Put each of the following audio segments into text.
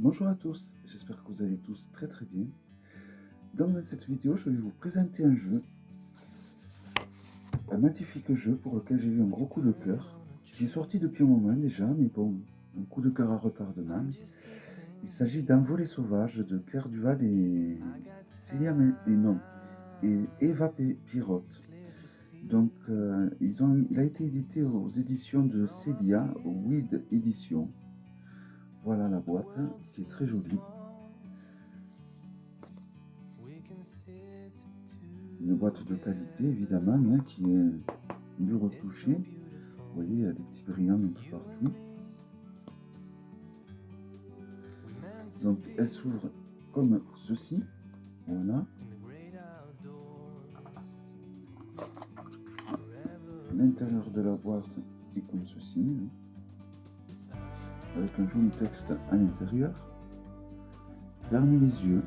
Bonjour à tous, j'espère que vous allez tous très très bien. Dans cette vidéo, je vais vous présenter un magnifique jeu pour lequel j'ai eu un gros coup de cœur, qui est sorti depuis un moment déjà, mais bon, un coup de cœur à retardement. Il s'agit d'Un volet sauvage de Claire Duval et Célia et non, et Eva Pirotte. Donc, il a été édité aux éditions de Célia, au Weed Édition. Voilà la boîte, qui est très jolie. Une boîte de qualité évidemment, hein, qui est du retouché. Vous voyez, il y a des petits brillants un peu partout. Donc elle s'ouvre comme ceci. Voilà. L'intérieur de la boîte est comme ceci, hein, avec un joli texte à l'intérieur. Ferme les yeux,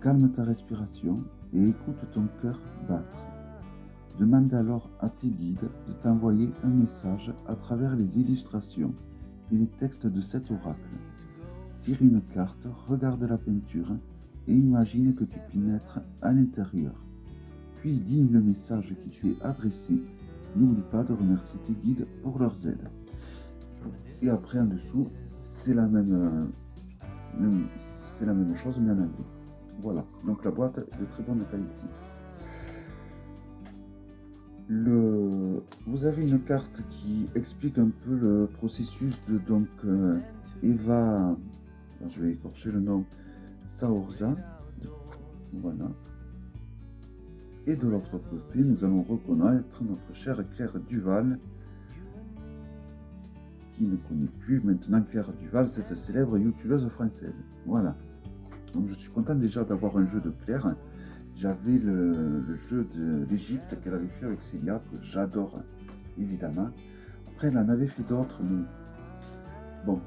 calme ta respiration et écoute ton cœur battre. Demande alors à tes guides de t'envoyer un message à travers les illustrations et les textes de cet oracle. Tire une carte, regarde la peinture et imagine que tu pénètres à l'intérieur. Puis lis le message qui t'est adressé. N'oublie pas de remercier tes guides pour leurs aides. Et après en dessous, c'est la même chose mais en anglais. Voilà, donc la boîte est de très bonne qualité. Vous avez une carte qui explique un peu le processus de Eva, je vais écorcher le nom, Saorza. Voilà. Et de l'autre côté, nous allons reconnaître notre chère Claire Duval, qui ne connaît plus maintenant Claire Duval, cette célèbre youtubeuse française. Voilà. Donc je suis content déjà d'avoir un jeu de Claire. J'avais le jeu de l'Égypte qu'elle avait fait avec Célia, que j'adore évidemment. Après, elle en avait fait d'autres, mais bon,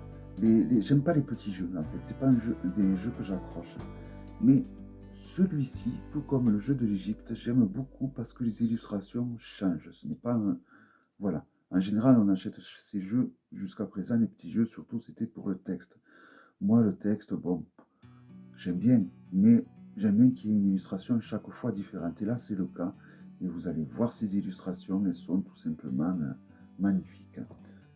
j'aime pas les petits jeux en fait. C'est pas des jeux que j'accroche. Mais celui-ci, tout comme le jeu de l'Égypte, j'aime beaucoup parce que les illustrations changent. Ce n'est pas un... Voilà. En général, on achète ces jeux, jusqu'à présent, les petits jeux, surtout, c'était pour le texte. Moi, le texte, bon, j'aime bien, mais j'aime bien qu'il y ait une illustration chaque fois différente. Et là, c'est le cas. Et vous allez voir ces illustrations, elles sont tout simplement magnifiques.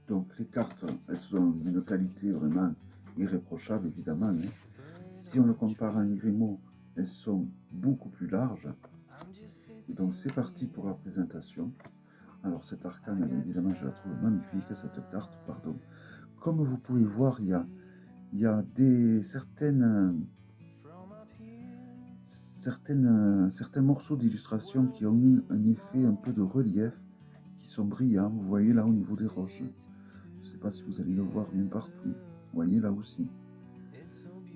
Donc, les cartes, elles sont d'une qualité vraiment irréprochable, évidemment, hein. Si on le compare à un Grimaud, elles sont beaucoup plus larges. Et donc, c'est parti pour la présentation. Alors, cette arcane, évidemment, je la trouve magnifique, cette carte, pardon. Comme vous pouvez voir, il y a certains morceaux d'illustration qui ont eu un effet un peu de relief, qui sont brillants. Vous voyez là au niveau des roches. Je ne sais pas si vous allez le voir bien partout. Vous voyez là aussi.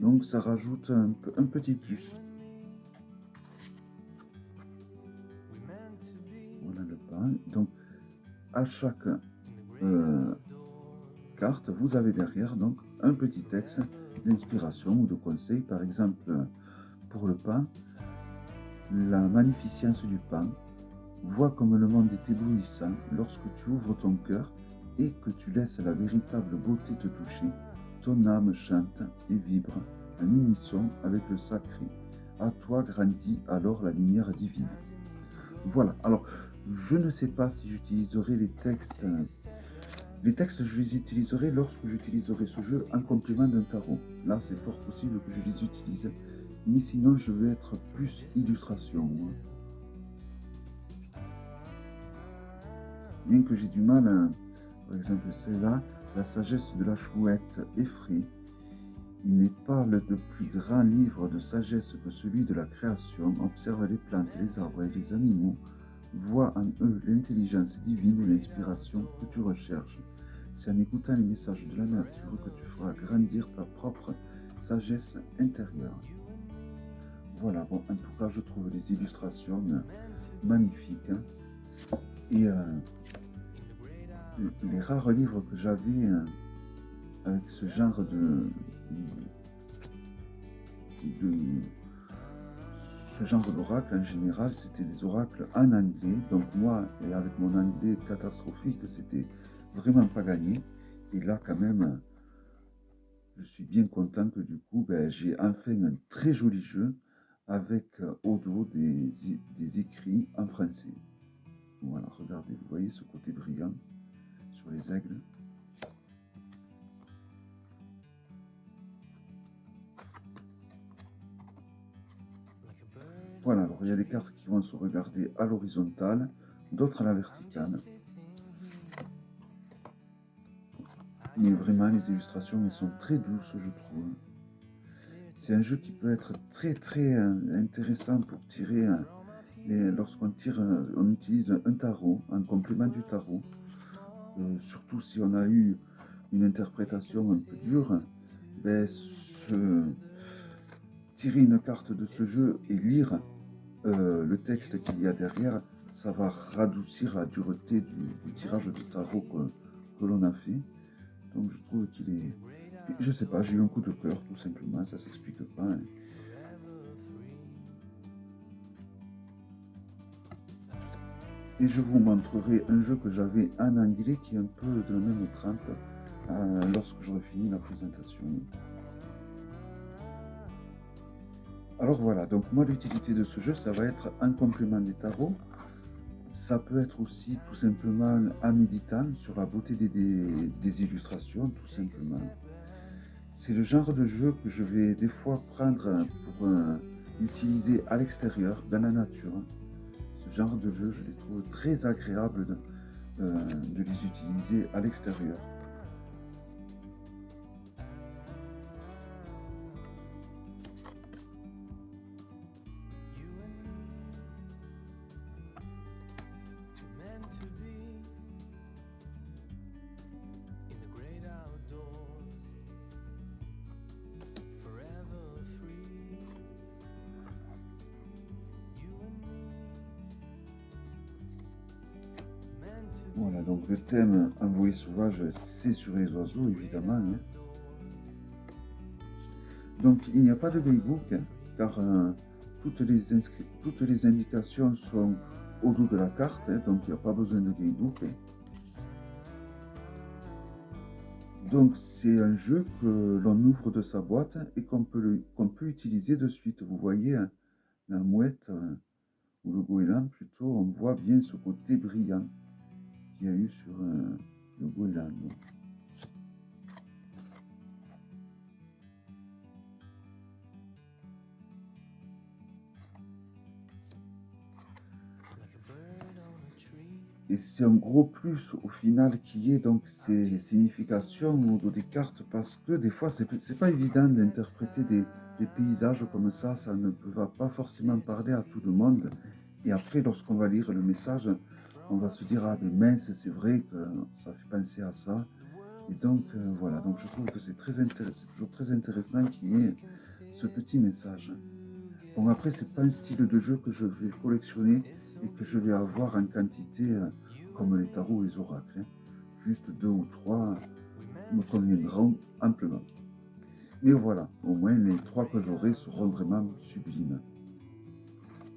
Donc ça rajoute un petit plus. Voilà le pain. Donc à chaque carte, vous avez derrière donc un petit texte d'inspiration ou de conseil. Par exemple, pour le pain, la magnificence du pain. Vois comme le monde est éblouissant lorsque tu ouvres ton cœur et que tu laisses la véritable beauté te toucher. Ton âme chante et vibre en unisson avec le sacré. À toi grandit alors la lumière divine. Voilà, alors je ne sais pas si j'utiliserai les textes. Les textes, je les utiliserai lorsque j'utiliserai ce jeu en complément d'un tarot. Là, c'est fort possible que je les utilise. Mais sinon, je vais être plus illustration, moi. Bien que j'ai du mal, par exemple celle-là, la sagesse de la chouette effraie. Il n'est pas le plus grand livre de sagesse que celui de la création. Observe les plantes, les arbres et les animaux. Vois en eux l'intelligence divine et l'inspiration que tu recherches. C'est en écoutant les messages de la nature que tu feras grandir ta propre sagesse intérieure. Voilà, bon, en tout cas, je trouve les illustrations magnifiques. Et les rares livres que j'avais avec ce genre d'oracle en général, c'était des oracles en anglais. Donc moi, et avec mon anglais catastrophique, c'était vraiment pas gagné. Et là, quand même, je suis bien content que du coup, ben, j'ai enfin un très joli jeu avec au dos des écrits en français. Voilà, regardez, vous voyez ce côté brillant sur les aigles. Voilà, alors il y a des cartes qui vont se regarder à l'horizontale, d'autres à la verticale. Mais vraiment, les illustrations, elles sont très douces, je trouve. C'est un jeu qui peut être très intéressant pour tirer. Lorsqu'on tire, on utilise un tarot, un complément du tarot. Surtout si on a eu une interprétation un peu dure, ben, tirer une carte de ce jeu et lire le texte qu'il y a derrière, ça va radoucir la dureté du tirage de tarot que l'on a fait. Donc je trouve qu'il est... Je sais pas, j'ai eu un coup de cœur tout simplement, ça s'explique pas. Hein. Et je vous montrerai un jeu que j'avais en anglais qui est un peu de la même trempe lorsque j'aurai fini la présentation. Alors voilà, donc moi l'utilité de ce jeu, ça va être un complément des tarots. Ça peut être aussi tout simplement en méditant sur la beauté des illustrations, tout simplement. C'est le genre de jeu que je vais des fois prendre pour utiliser à l'extérieur, dans la nature. Ce genre de jeu, je les trouve très agréables de les utiliser à l'extérieur. Voilà, donc le thème Envoyé sauvage, c'est sur les oiseaux, évidemment. Hein. Donc il n'y a pas de gamebook, hein, car toutes les indications sont au dos de la carte, hein, donc il n'y a pas besoin de gamebook. Hein. Donc c'est un jeu que l'on ouvre de sa boîte et qu'on peut utiliser de suite. Vous voyez, hein, la mouette, ou le goéland plutôt, on voit bien ce côté brillant qu'il y a eu sur le goéland. Et c'est un gros plus au final qui est donc ces significations au dos des cartes parce que des fois c'est pas évident d'interpréter des paysages comme ça ne va pas forcément parler à tout le monde. Et après lorsqu'on va lire le message, on va se dire ah mais mince c'est vrai que ça fait penser à ça. Et donc voilà, donc je trouve que c'est toujours très intéressant qu'il y ait ce petit message. Bon, après, c'est pas un style de jeu que je vais collectionner et que je vais avoir en quantité comme les tarots et les oracles. Hein. Juste 2 ou 3 me conviendront amplement. Mais voilà, au moins les 3 que j'aurai seront vraiment sublimes.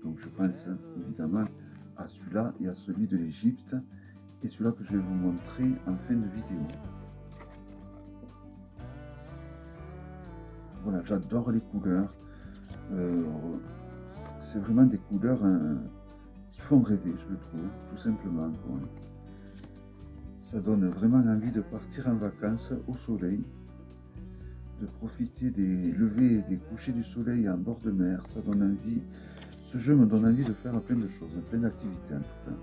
Donc je pense évidemment à celui-là et à celui de l'Égypte et celui-là que je vais vous montrer en fin de vidéo. Voilà, j'adore les couleurs. C'est vraiment des couleurs qui font rêver, je le trouve, tout simplement. Quoi. Ça donne vraiment envie de partir en vacances au soleil, de profiter des levées et des couchers du soleil en bord de mer. Ça donne envie. Ce jeu me donne envie de faire plein de choses, plein d'activités en tout cas.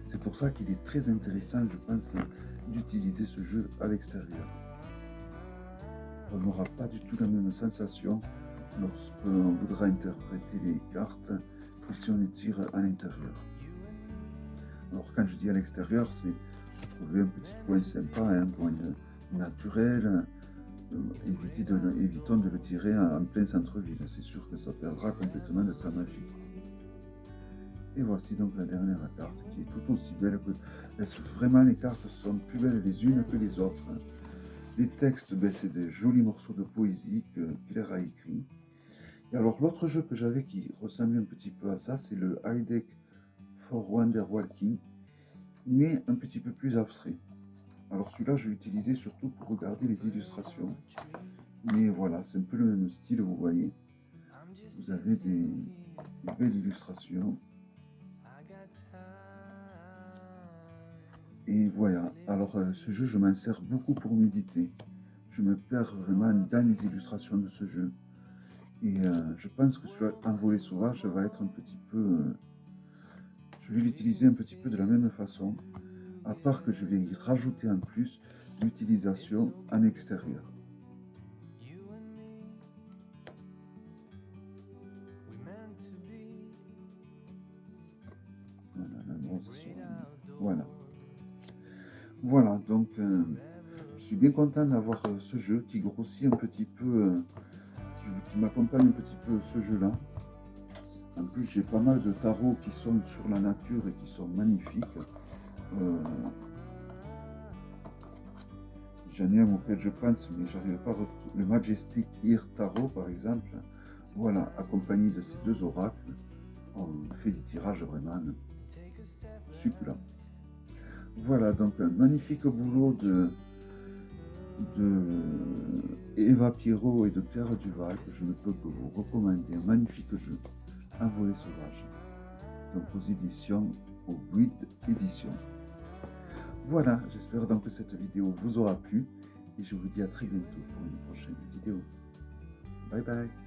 C'est pour ça qu'il est très intéressant, je pense, d'utiliser ce jeu à l'extérieur. On n'aura pas du tout la même sensation lorsqu'on voudra interpréter les cartes que si on les tire à l'intérieur. Alors quand je dis à l'extérieur, c'est se trouver un petit coin sympa, un coin naturel, évitons de le tirer en plein centre-ville, c'est sûr que ça perdra complètement de sa magie. Et voici donc la dernière carte qui est tout aussi belle que... Vraiment les cartes sont plus belles les unes que les autres. Les textes, ben, c'est des jolis morceaux de poésie que Claire a écrit. Et alors l'autre jeu que j'avais qui ressemblait un petit peu à ça, c'est le High Deck for Wonder Walking, mais un petit peu plus abstrait. Alors celui-là, je l'ai utilisé surtout pour regarder les illustrations. Mais voilà, c'est un peu le même style, vous voyez. Vous avez des belles illustrations. Et voilà, alors ce jeu, je m'en sers beaucoup pour méditer. Je me perds vraiment dans les illustrations de ce jeu. Et je pense que celui-là, Envolée sauvage, va être un petit peu... je vais l'utiliser un petit peu de la même façon, à part que je vais y rajouter en plus l'utilisation en extérieur. Voilà, l'endroit, ce sera... Voilà. Voilà, donc je suis bien content d'avoir ce jeu qui grossit un petit peu, qui m'accompagne un petit peu ce jeu-là. En plus, j'ai pas mal de tarots qui sont sur la nature et qui sont magnifiques. J'en ai un auquel je pense, mais j'arrive pas à retrouver. Le Majestic Ear Tarot, par exemple. Voilà, accompagné de ces deux oracles, on fait des tirages vraiment succulents. Voilà, donc un magnifique boulot de Eva Pierrot et de Pierre Duval, que je ne peux que vous recommander. Un magnifique jeu, Envolée sauvage. Donc aux éditions, au Build Édition. Voilà, j'espère donc que cette vidéo vous aura plu et je vous dis à très bientôt pour une prochaine vidéo. Bye bye.